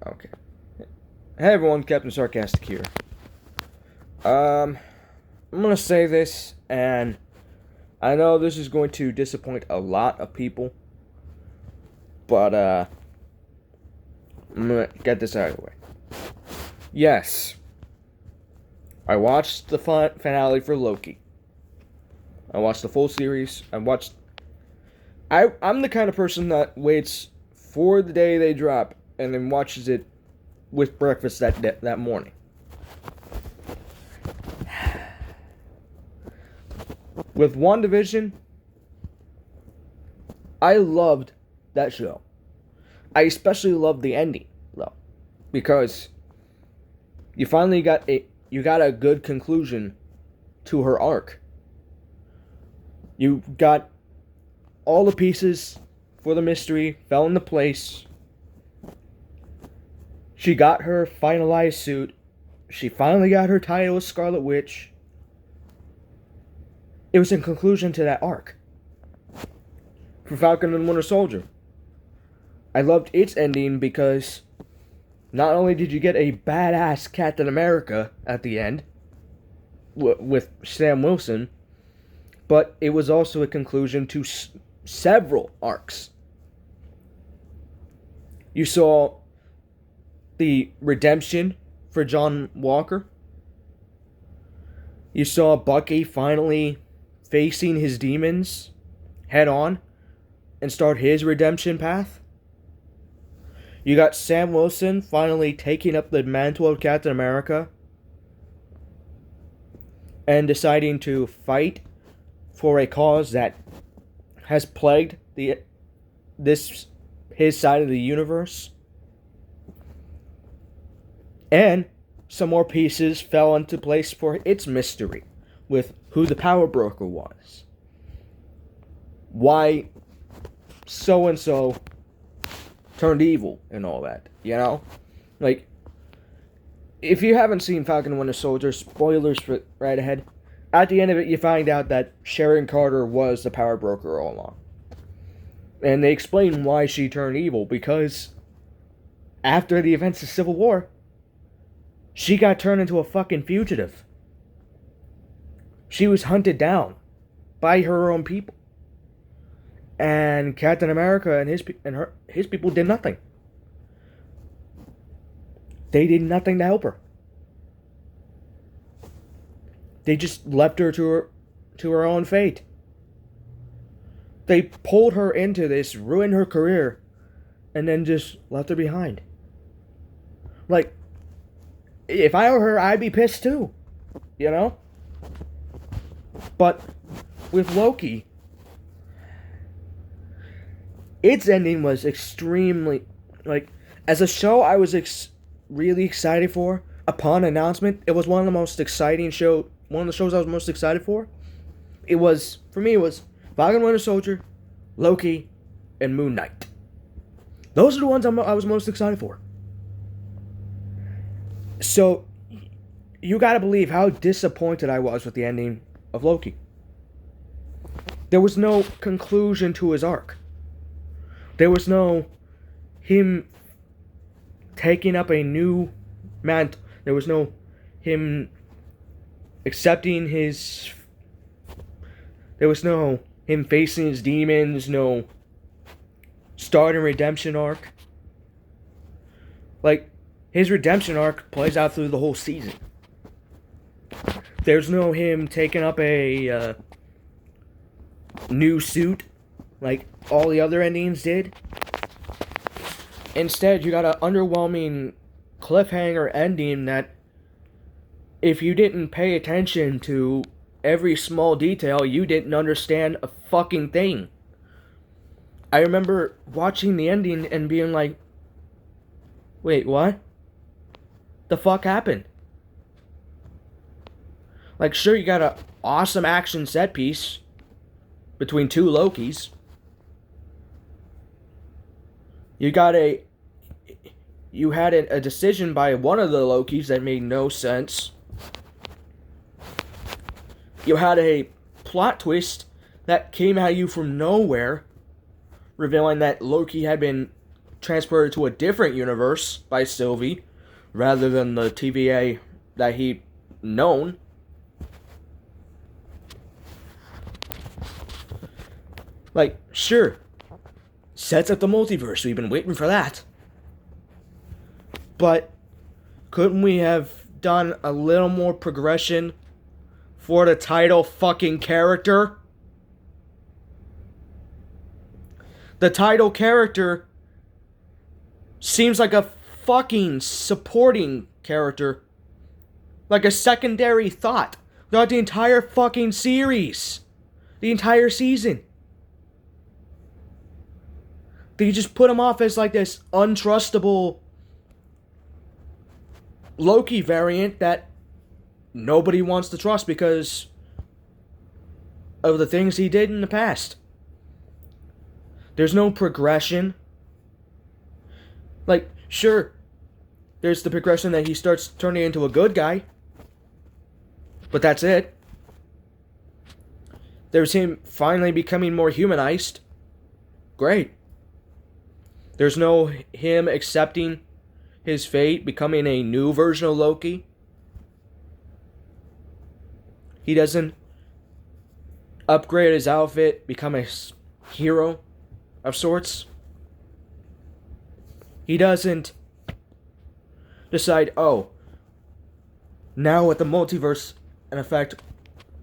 Okay. Hey everyone, Captain Sarcastic here. I'm gonna say this, and I know this is going to disappoint a lot of people, but I'm gonna get this out of the way. Yes, I watched the finale for Loki. I watched the full series. I'm the kind of person that waits for the day they drop and then watches it with breakfast that morning. With WandaVision, I loved that show. I especially loved the ending, though, because you finally got a good conclusion to her arc. You got all the pieces for the mystery fell into place. She got her finalized suit. She finally got her title as Scarlet Witch. It was in conclusion to that arc. For Falcon and Winter Soldier, I loved its ending because not only did you get a badass Captain America at the end with Sam Wilson, but it was also a conclusion to several arcs. You saw the redemption for John Walker. You saw Bucky finally facing his demons head on and start his redemption path. You got Sam Wilson finally taking up the mantle of Captain America and deciding to fight for a cause that has plagued his side of the universe. And some more pieces fell into place for its mystery with who the power broker was. Why so and so turned evil and all that, you know? Like, if you haven't seen Falcon and Winter Soldier, spoilers for right ahead. At the end of it, you find out that Sharon Carter was the power broker all along. And they explain why she turned evil, because after the events of Civil War, she got turned into a fucking fugitive. She was hunted down by her own people. And Captain America and his people did nothing. They did nothing to help her. They just left her to her own fate. They pulled her into this, ruined her career, and then just left her behind. Like, if I were her, I'd be pissed too. You know? But with Loki, its ending was extremely, like, as a show I was really excited for. Upon announcement, it was one of the most exciting one of the shows I was most excited for. It was Falcon Winter Soldier, Loki, and Moon Knight. Those are the ones I was most excited for. So, you gotta believe how disappointed I was with the ending of Loki. There was no conclusion to his arc. There was no him taking up a new mantle. There was no him accepting his... There was no him facing his demons, no start and redemption arc. Like, his redemption arc plays out through the whole season. There's no him taking up a new suit like all the other endings did. Instead, you got an underwhelming cliffhanger ending that, if you didn't pay attention to every small detail, you didn't understand a fucking thing. I remember watching the ending and being like, wait, what? The fuck happened? Like, sure, you got an awesome action set piece between two Lokis. You had a decision by one of the Lokis that made no sense. You had a plot twist that came at you from nowhere, revealing that Loki had been transported to a different universe by Sylvie, rather than the TVA that he known. Like, sure, sets up the multiverse. We've been waiting for that. But couldn't we have done a little more progression for the title fucking character? The title character seems like a fucking supporting character. Like a secondary thought throughout the entire fucking series. The entire season. They just put him off as like this untrustable Loki variant that nobody wants to trust because of the things he did in the past. There's no progression. Like, sure, there's the progression that he starts turning into a good guy. But that's it. There's him finally becoming more humanized. Great. There's no him accepting his fate, becoming a new version of Loki. He doesn't upgrade his outfit, become a hero of sorts. He doesn't decide, oh, now with the multiverse in effect,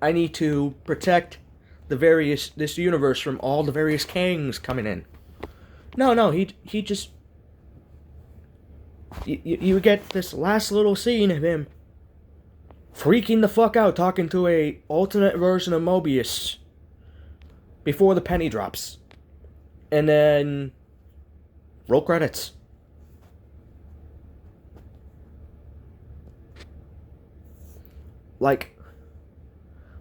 I need to protect this universe from all the various Kangs coming in. No, he just... You get this last little scene of him freaking the fuck out talking to a alternate version of Mobius before the penny drops. And then roll credits. Like,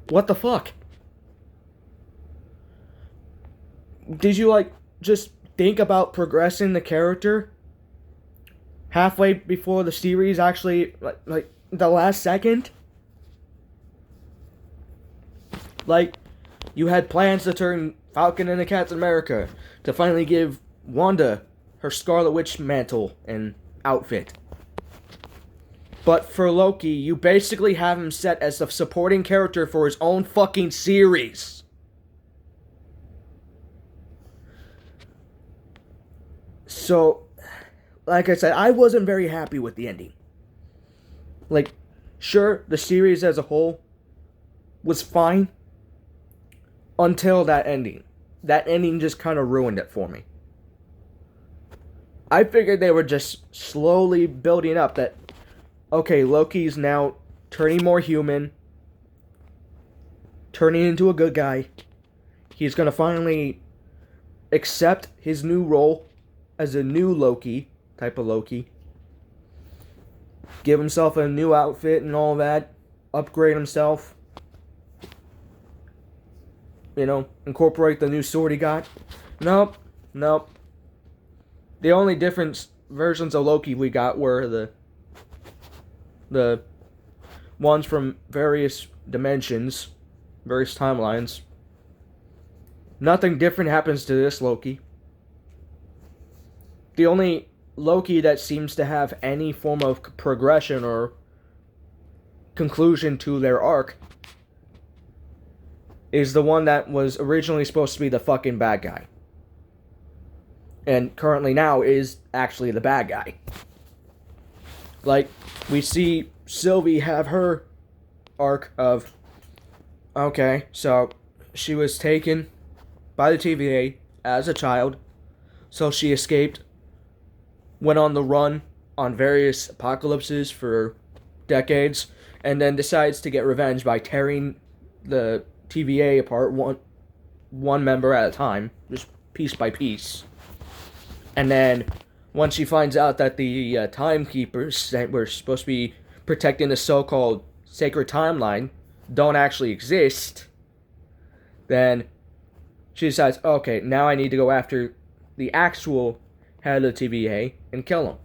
what the fuck? Did you, like, just think about progressing the character halfway before the series actually, like the last second? Like, you had plans to turn Falcon into Captain America, to finally give Wanda her Scarlet Witch mantle and outfit. But for Loki, you basically have him set as the supporting character for his own fucking series. So, like I said, I wasn't very happy with the ending. Like, sure, the series as a whole was fine until that ending. That ending just kind of ruined it for me. I figured they were just slowly building up that, okay, Loki's now turning more human, turning into a good guy. He's going to finally accept his new role as a new Loki, type of Loki. Give himself a new outfit and all that. Upgrade himself. You know, incorporate the new sword he got. Nope. The only different versions of Loki we got were the ones from various dimensions, various timelines. Nothing different happens to this Loki. The only Loki that seems to have any form of progression or conclusion to their arc is the one that was originally supposed to be the fucking bad guy. And currently now is actually the bad guy. Like, we see Sylvie have her arc of, okay, so she was taken by the TVA as a child, so she escaped, went on the run on various apocalypses for decades, and then decides to get revenge by tearing the TVA apart one member at a time, just piece by piece. And then, once she finds out that the timekeepers that were supposed to be protecting the so-called sacred timeline don't actually exist, then she decides, okay, now I need to go after the actual head of the TVA and kill him.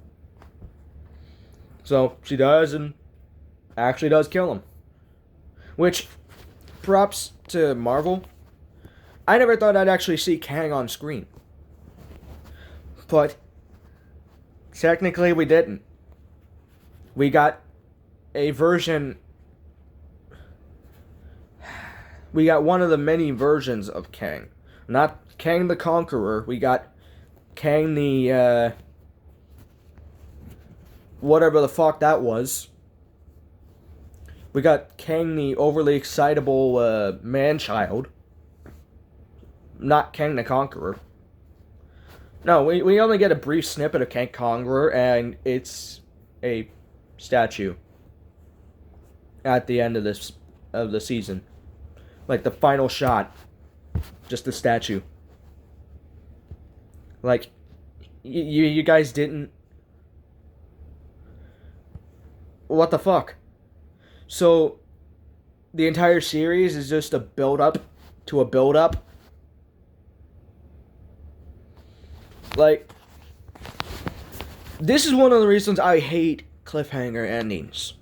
So she does, and actually does kill him. Which, props to Marvel. I never thought I'd actually see Kang on screen. But Technically, we didn't. We got a version. We got one of the many versions of Kang. Not Kang the Conqueror. We got Kang the, whatever the fuck that was. We got Kang the overly excitable, man-child. Not Kang the Conqueror. No, we only get a brief snippet of Kang Conqueror, and it's a statue at the end of the season. Like, the final shot. Just the statue. Like, you guys didn't... What the fuck? So, the entire series is just a build-up to a build-up? Like, this is one of the reasons I hate cliffhanger endings.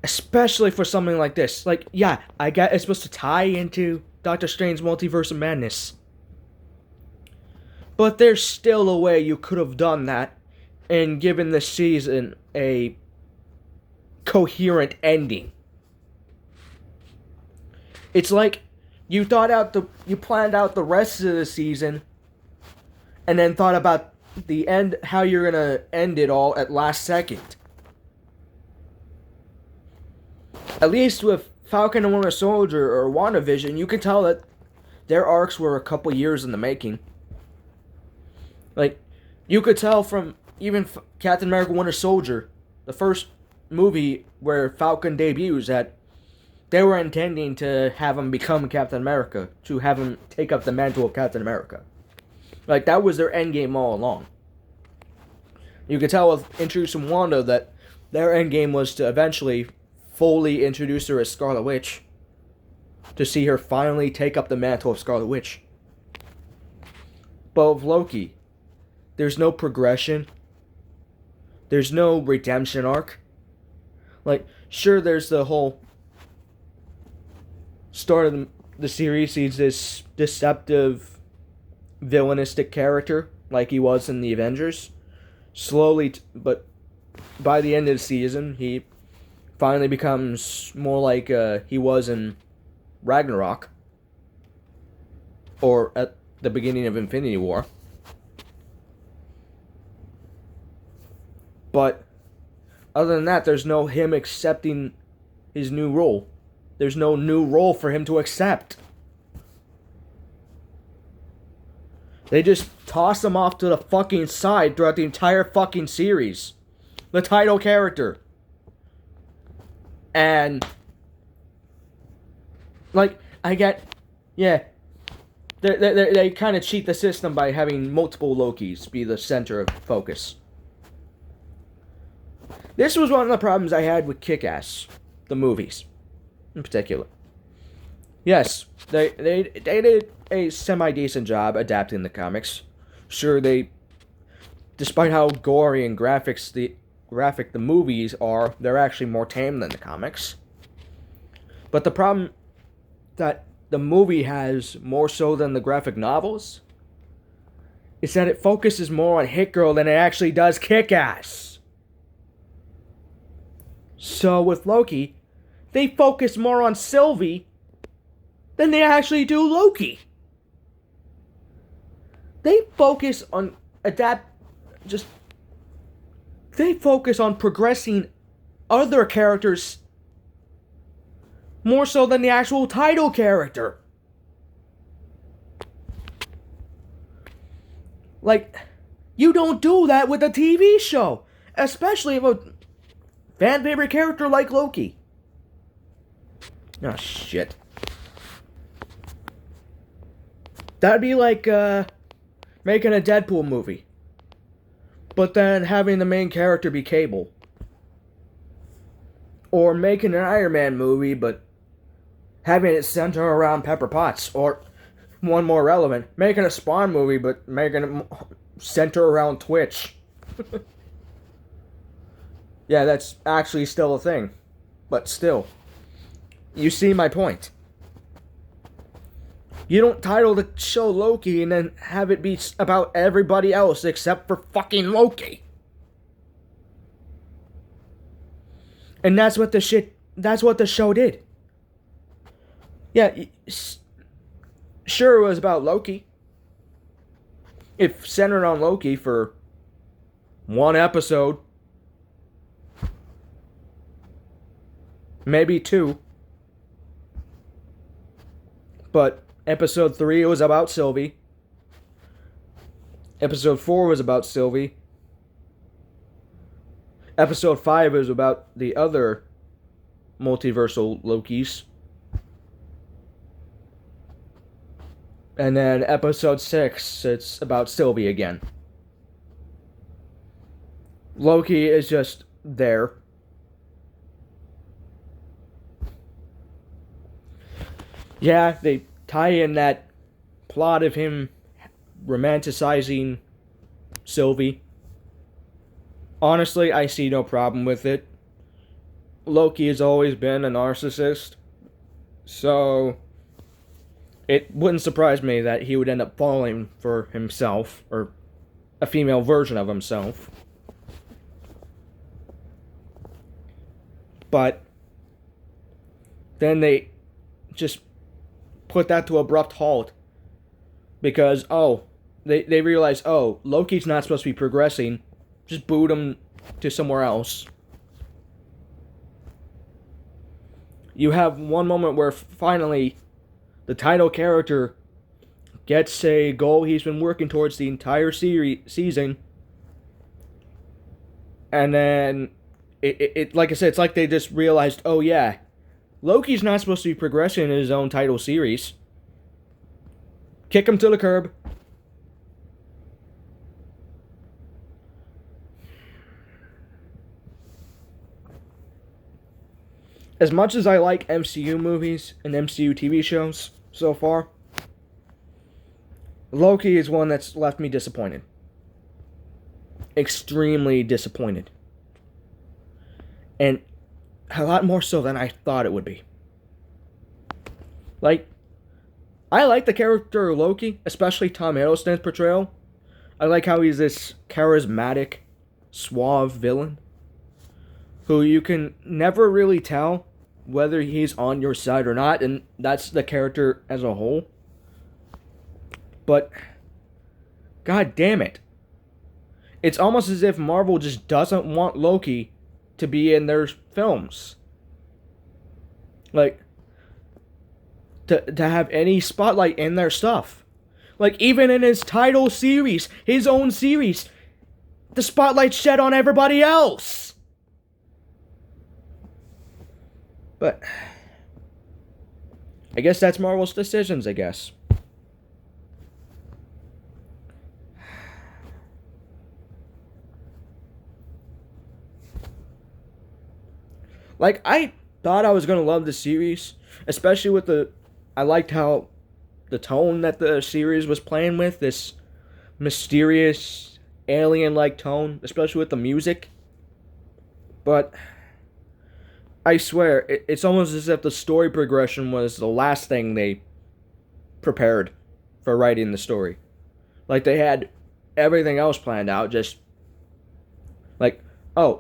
Especially for something like this. Like, yeah, I get it's supposed to tie into Doctor Strange's Multiverse of Madness. But there's still a way you could have done that and given this season a coherent ending. It's like you planned out the rest of the season and then thought about the end, how you're gonna end it all at last second. At least with Falcon and Winter Soldier or WandaVision, you can tell that their arcs were a couple years in the making. Like, you could tell from even Captain America Winter Soldier, the first movie where Falcon debuts, that they were intending to have him become Captain America, to have him take up the mantle of Captain America. Like, that was their endgame all along. You could tell with introducing Wanda that their endgame was to eventually fully introduce her as Scarlet Witch, to see her finally take up the mantle of Scarlet Witch. But with Loki, there's no progression. There's no redemption arc. Like, sure, there's the whole start of the series. He's this deceptive, villainistic character, like he was in the Avengers. Slowly, but by the end of the season, he finally becomes more like he was in Ragnarok, or at the beginning of Infinity War. But other than that, there's no him accepting his new role. There's no new role for him to accept. They just toss him off to the fucking side throughout the entire fucking series. The title character. And, like, I get, yeah, they kind of cheat the system by having multiple Lokis be the center of focus. This was one of the problems I had with Kick-Ass, the movies, in particular. Yes, they did a semi-decent job adapting the comics. Sure, despite how gory and graphic the movies are, they're actually more tame than the comics. But the problem that the movie has, more so than the graphic novels, is that it focuses more on Hit Girl than it actually does Kick-Ass. So with Loki, they focus more on Sylvie than they actually do Loki. They focus on they focus on progressing other characters more so than the actual title character. Like, you don't do that with a TV show, especially with a fan favorite character like Loki. Oh, shit. That'd be like, making a Deadpool movie, but then having the main character be Cable. Or making an Iron Man movie, but having it center around Pepper Potts. Or, one more relevant, making a Spawn movie, but making it center around Twitch. Yeah, that's actually still a thing. But still, you see my point. You don't title the show Loki and then have it be about everybody else except for fucking Loki. And that's what the show did. Yeah, sure it was about Loki. If centered on Loki for one episode, maybe two. But episode 3 was about Sylvie. Episode 4 was about Sylvie. Episode 5 was about the other multiversal Lokis. And then episode 6, it's about Sylvie again. Loki is just there. Yeah, they tie in that plot of him romanticizing Sylvie. Honestly, I see no problem with it. Loki has always been a narcissist. So it wouldn't surprise me that he would end up falling for himself, or a female version of himself. But then they just put that to abrupt halt because, they realize, Loki's not supposed to be progressing. Just boot him to somewhere else. You have one moment where finally the title character gets a goal he's been working towards the entire season. And then, it like I said, it's like they just realized, Loki's not supposed to be progressing in his own title series. Kick him to the curb. As much as I like MCU movies and MCU TV shows so far, Loki is one that's left me disappointed. Extremely disappointed. And a lot more so than I thought it would be. Like, I like the character of Loki, especially Tom Hiddleston's portrayal. I like how he's this charismatic, suave villain who you can never really tell whether he's on your side or not, and that's the character as a whole. But, god damn it. It's almost as if Marvel just doesn't want Loki to be in their films. Like, to have any spotlight in their stuff. Like, even in his title series, his own series, the spotlight's shed on everybody else. But I guess that's Marvel's decisions, I guess. Like, I thought I was going to love the series, especially with I liked how the tone that the series was playing with, this mysterious, alien-like tone, especially with the music. But I swear, it's almost as if the story progression was the last thing they prepared for writing the story. Like, they had everything else planned out, just like,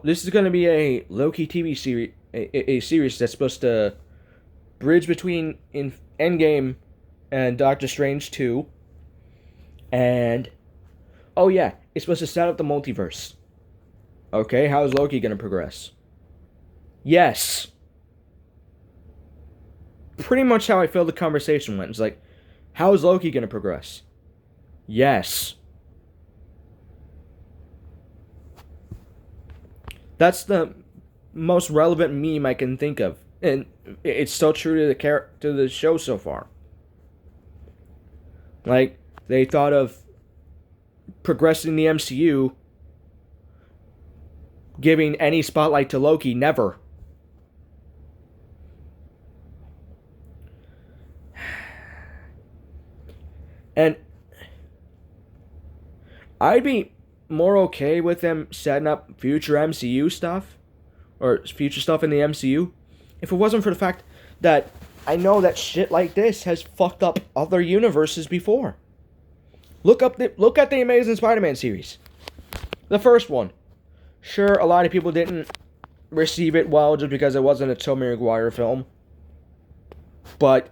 this is going to be a Loki TV series, a series that's supposed to bridge between Endgame and Doctor Strange 2. And, it's supposed to set up the multiverse. Okay, how is Loki going to progress? Yes. Pretty much how I feel the conversation went. It's like, how is Loki going to progress? Yes. That's the most relevant meme I can think of. And it's so true to the show so far. Like, they thought of progressing the MCU, giving any spotlight to Loki, never. And I'd be more okay with them setting up future MCU stuff, or future stuff in the MCU, if it wasn't for the fact that I know that shit like this has fucked up other universes before. Look at the Amazing Spider-Man series. The first one. Sure, a lot of people didn't receive it well just because it wasn't a Tobey Maguire film. But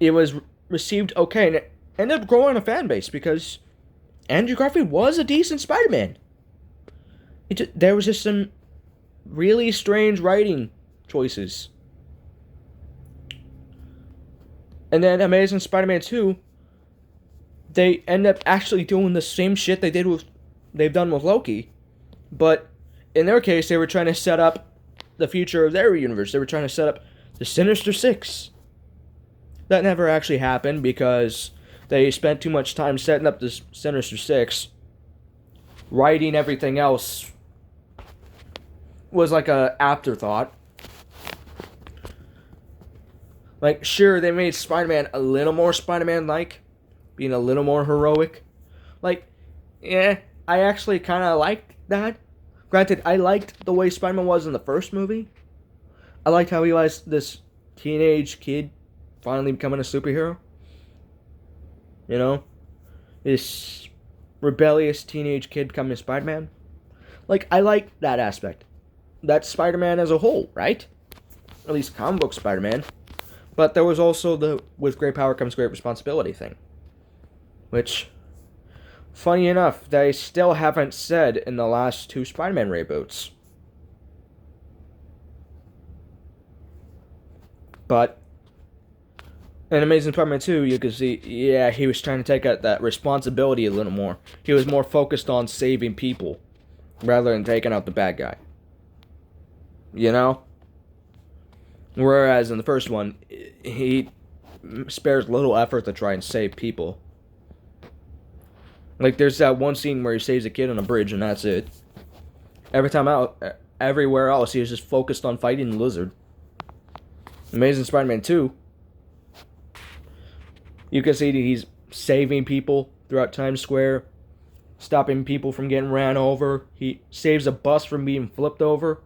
it was received okay, and it ended up growing a fan base because Andrew Garfield was a decent Spider-Man. There was just some really strange writing choices. And then Amazing Spider-Man 2, they end up actually doing the same shit they've done with Loki. But in their case, they were trying to set up the future of their universe. They were trying to set up the Sinister Six. That never actually happened because they spent too much time setting up the Sinister Six. Writing everything else was like a afterthought. Like, sure, they made Spider-Man a little more Spider-Man-like, being a little more heroic. Like, yeah, I actually kind of liked that. Granted, I liked the way Spider-Man was in the first movie. I liked how he was this teenage kid finally becoming a superhero. You know? This rebellious teenage kid becoming Spider-Man. Like, I like that aspect. That's Spider-Man as a whole, right? At least comic book Spider-Man. But there was also the with great power comes great responsibility thing. Which, funny enough, they still haven't said in the last two Spider-Man reboots. But in Amazing Spider-Man 2, you could see, yeah, he was trying to take out that responsibility a little more. He was more focused on saving people rather than taking out the bad guy. You know? Whereas in the first one, he spares little effort to try and save people. Like, there's that one scene where he saves a kid on a bridge, and that's it. Everywhere else, he was just focused on fighting the lizard. Amazing Spider-Man 2, you can see that he's saving people throughout Times Square, stopping people from getting ran over. He saves a bus from being flipped over.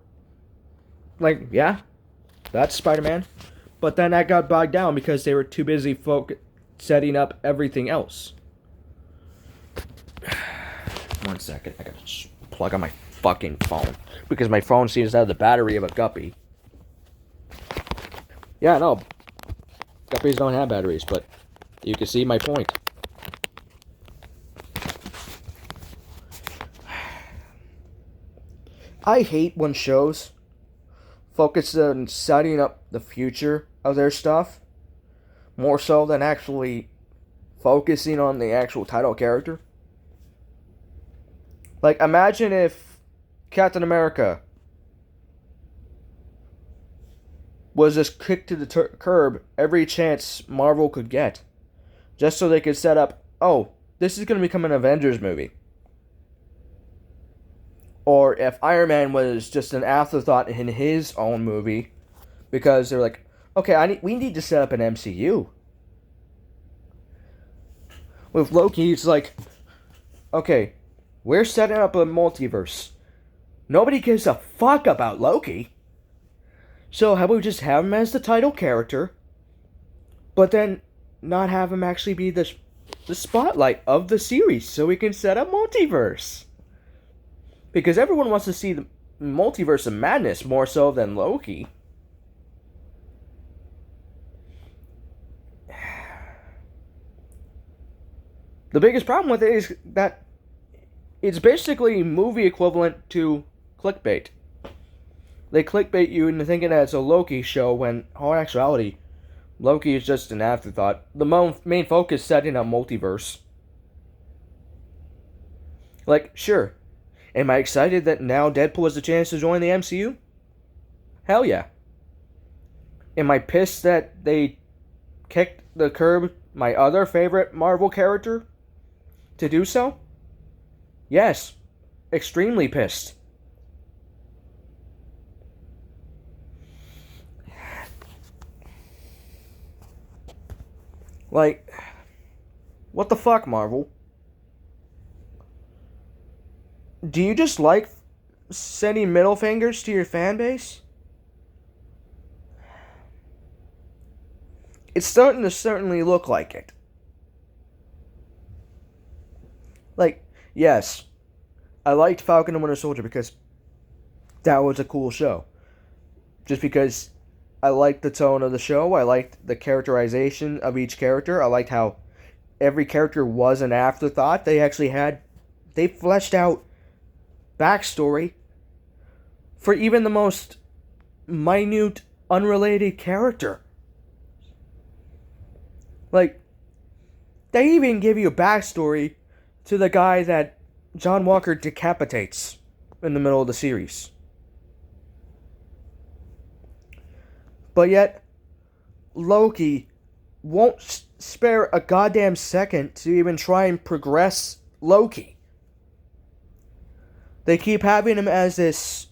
Like, yeah, that's Spider-Man. But then that got bogged down because they were too busy setting up everything else. 1 second, I gotta plug on my fucking phone. Because my phone seems to have the battery of a guppy. Yeah, no. Guppies don't have batteries, but you can see my point. I hate when shows focus on setting up the future of their stuff more so than actually focusing on the actual title character. Like, imagine if Captain America was just kicked to the curb every chance Marvel could get, just so they could set up, oh, this is going to become an Avengers movie. Or if Iron Man was just an afterthought in his own movie, because they're like, okay, we need to set up an MCU. With Loki, it's like, okay, we're setting up a multiverse. Nobody gives a fuck about Loki. So how about we just have him as the title character, but then not have him actually be the spotlight of the series so we can set up multiverse? Because everyone wants to see the multiverse of madness more so than Loki. The biggest problem with it is that it's basically movie equivalent to clickbait. They clickbait you into thinking that it's a Loki show when, in all actuality, Loki is just an afterthought. The main focus is setting up multiverse. Like, sure. Am I excited that now Deadpool has a chance to join the MCU? Hell yeah. Am I pissed that they kicked the curb my other favorite Marvel character to do so? Yes. Extremely pissed. Like, what the fuck, Marvel? Do you just like sending middle fingers to your fan base? It's starting to certainly look like it. Like, yes, I liked Falcon and Winter Soldier because that was a cool show. Just because I liked the tone of the show, I liked the characterization of each character, I liked how every character was an afterthought. They fleshed out backstory for even the most minute, unrelated character. Like, they even give you a backstory to the guy that John Walker decapitates in the middle of the series. But yet, Loki won't spare a goddamn second to even try and progress Loki. They keep having him as this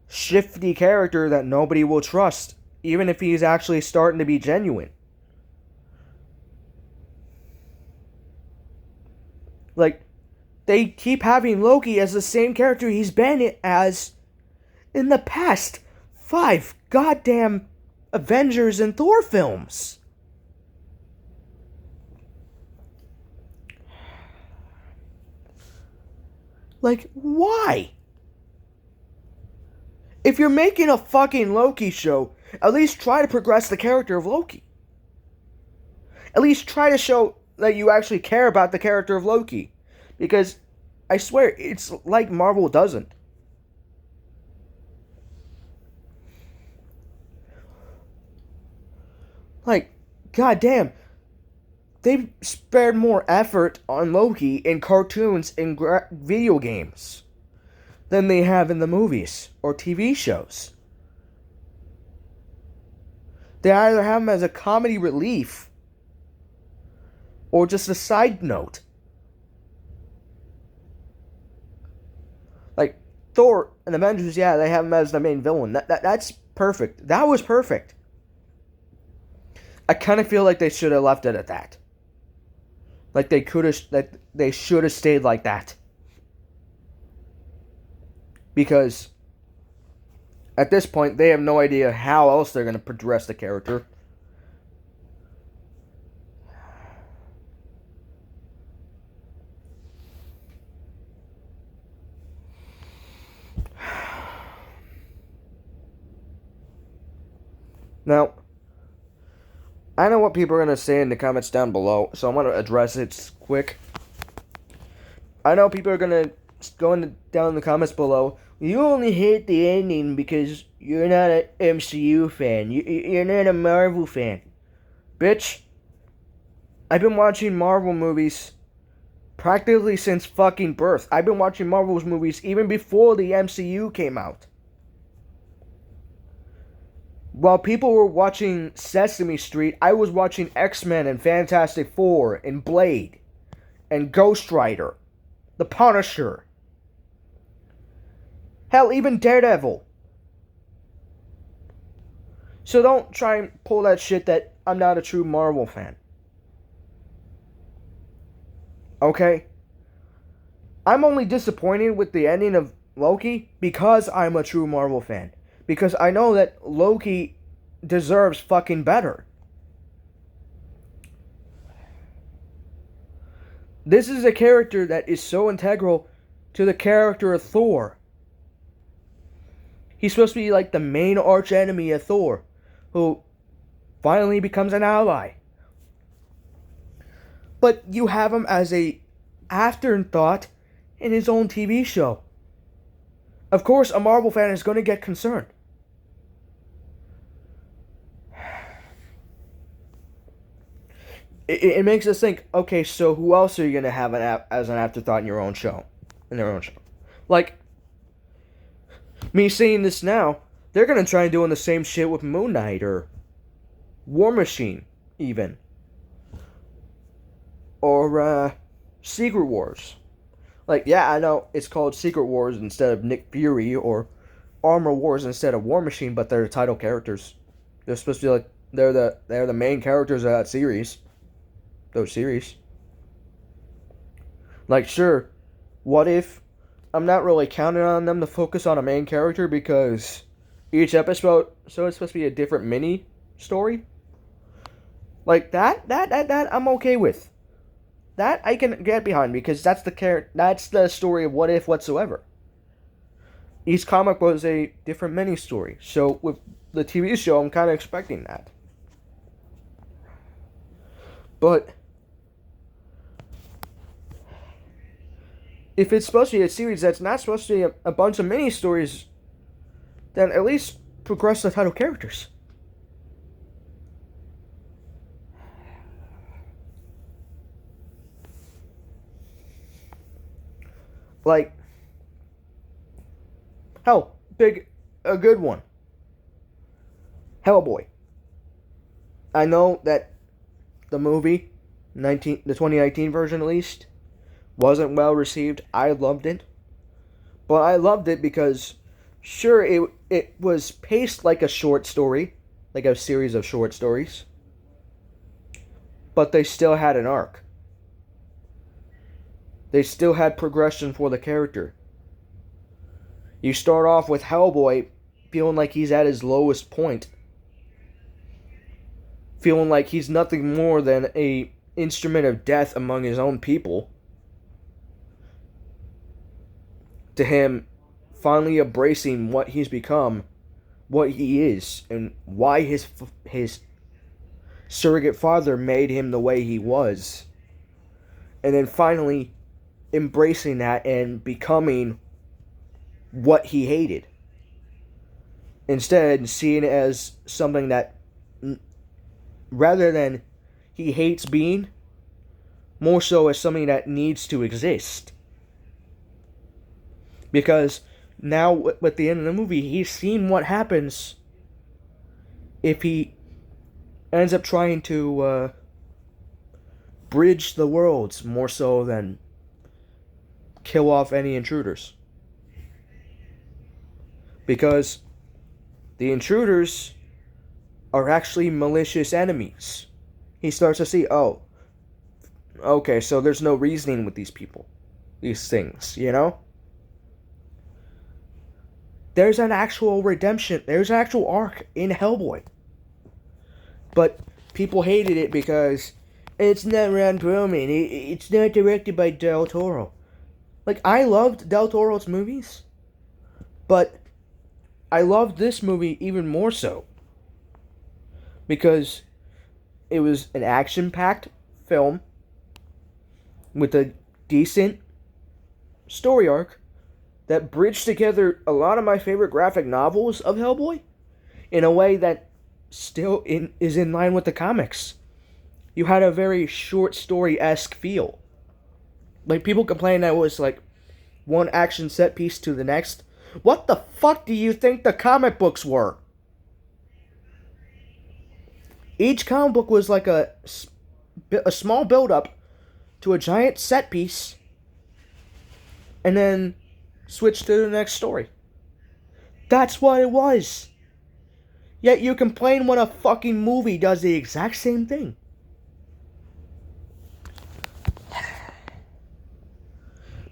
shifty character that nobody will trust, even if he's actually starting to be genuine. Like, they keep having Loki as the same character he's been as in the past 5 goddamn Avengers and Thor films. Like, why? If you're making a fucking Loki show, at least try to progress the character of Loki. At least try to show that you actually care about the character of Loki. Because, I swear, it's like Marvel doesn't. Like, goddamn, they've spared more effort on Loki in cartoons and video games than they have in the movies or TV shows. They either have him as a comedy relief or just a side note. Like, Thor and Avengers, yeah, they have him as the main villain. That's perfect. That was perfect. I kind of feel like they should have left it at that. Like they should have stayed like that. Because at this point, they have no idea how else they're going to progress the character. Now, I know what people are going to say in the comments down below, so I'm going to address it quick. I know people are going to go down in the comments below. You only hate the ending because you're not an MCU fan. You're not a Marvel fan. Bitch, I've been watching Marvel movies practically since fucking birth. I've been watching Marvel's movies even before the MCU came out. While people were watching Sesame Street, I was watching X-Men and Fantastic Four and Blade and Ghost Rider, The Punisher. Hell, even Daredevil. So don't try and pull that shit that I'm not a true Marvel fan. Okay? I'm only disappointed with the ending of Loki because I'm a true Marvel fan. Because I know that Loki deserves fucking better. This is a character that is so integral to the character of Thor. He's supposed to be like the main arch enemy of Thor, who finally becomes an ally. But you have him as a afterthought in his own TV show. Of course, a Marvel fan is going to get concerned. It makes us think, okay, so who else are you going to have as an afterthought in your own show? In their own show. Like, me saying this now, they're going to try and doing the same shit with Moon Knight or War Machine, even. Or, Secret Wars. Like, yeah, I know it's called Secret Wars instead of Nick Fury, or Armor Wars instead of War Machine, but they're the title characters. They're supposed to be like, they're the main characters of that series. Those series. Like, sure, what if I'm not really counting on them to focus on a main character because each episode, so it's supposed to be a different mini story? Like that I'm okay with. That I can get behind because that's the story of What If whatsoever. Each comic was a different mini story. So with the TV show, I'm kind of expecting that. But if it's supposed to be a series that's not supposed to be a bunch of mini stories, then at least progress the title characters. Like, hell, a good one. Hellboy. I know that the movie, the 2019 version at least, wasn't well received. I loved it. But I loved it because, sure, it was paced like a short story, like a series of short stories, but they still had an arc. They still had progression for the character. You start off with Hellboy feeling like he's at his lowest point, feeling like he's nothing more than a instrument of death among his own people, to him finally embracing what he's become, what he is, and why his surrogate father made him the way he was, and then finally embracing that and becoming what he hated, instead seeing it as something that, rather than he hates being, more so as something that needs to exist. Because now, at the end of the movie, he's seen what happens if he ends up trying to bridge the worlds more so than kill off any intruders. Because the intruders are actually malicious enemies. He starts to see, oh, okay, so there's no reasoning with these people, these things, you know? There's an actual redemption, there's an actual arc in Hellboy. But people hated it because it's not Ron Perlman, it's not directed by Del Toro. Like, I loved Del Toro's movies, but I loved this movie even more so. Because it was an action-packed film with a decent story arc that bridged together a lot of my favorite graphic novels of Hellboy in a way that still is in line with the comics. You had a very short story-esque feel. Like, people complain that it was like one action set piece to the next. What the fuck do you think the comic books were? Each comic book was like a small build-up to a giant set piece, and then switch to the next story. That's what it was. Yet you complain when a fucking movie does the exact same thing.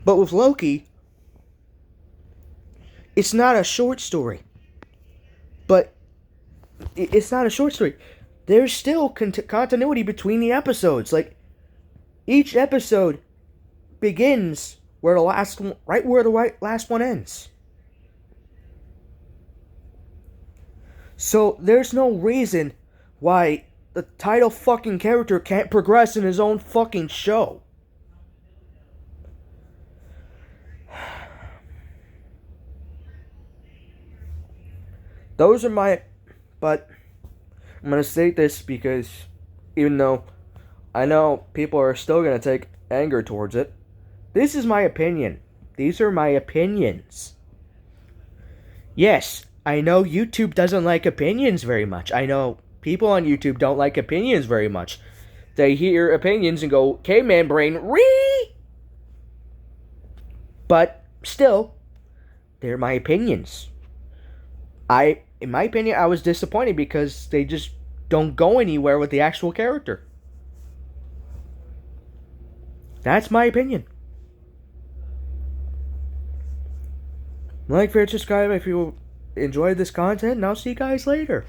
But with Loki, it's not a short story. But it's not a short story. There's still continuity between the episodes. Like, each episode begins where the last one, right where the last one ends. So there's no reason why the title fucking character can't progress in his own fucking show. Those are my... But I'm going to state this because even though I know people are still going to take anger towards it, this is my opinion. These are my opinions. Yes, I know YouTube doesn't like opinions very much. I know people on YouTube don't like opinions very much. They hear opinions and go, caveman brain, ree! But still, they're my opinions. In my opinion, I was disappointed because they just don't go anywhere with the actual character. That's my opinion. Like, favorite, subscribe if you enjoyed this content, and I'll see you guys later.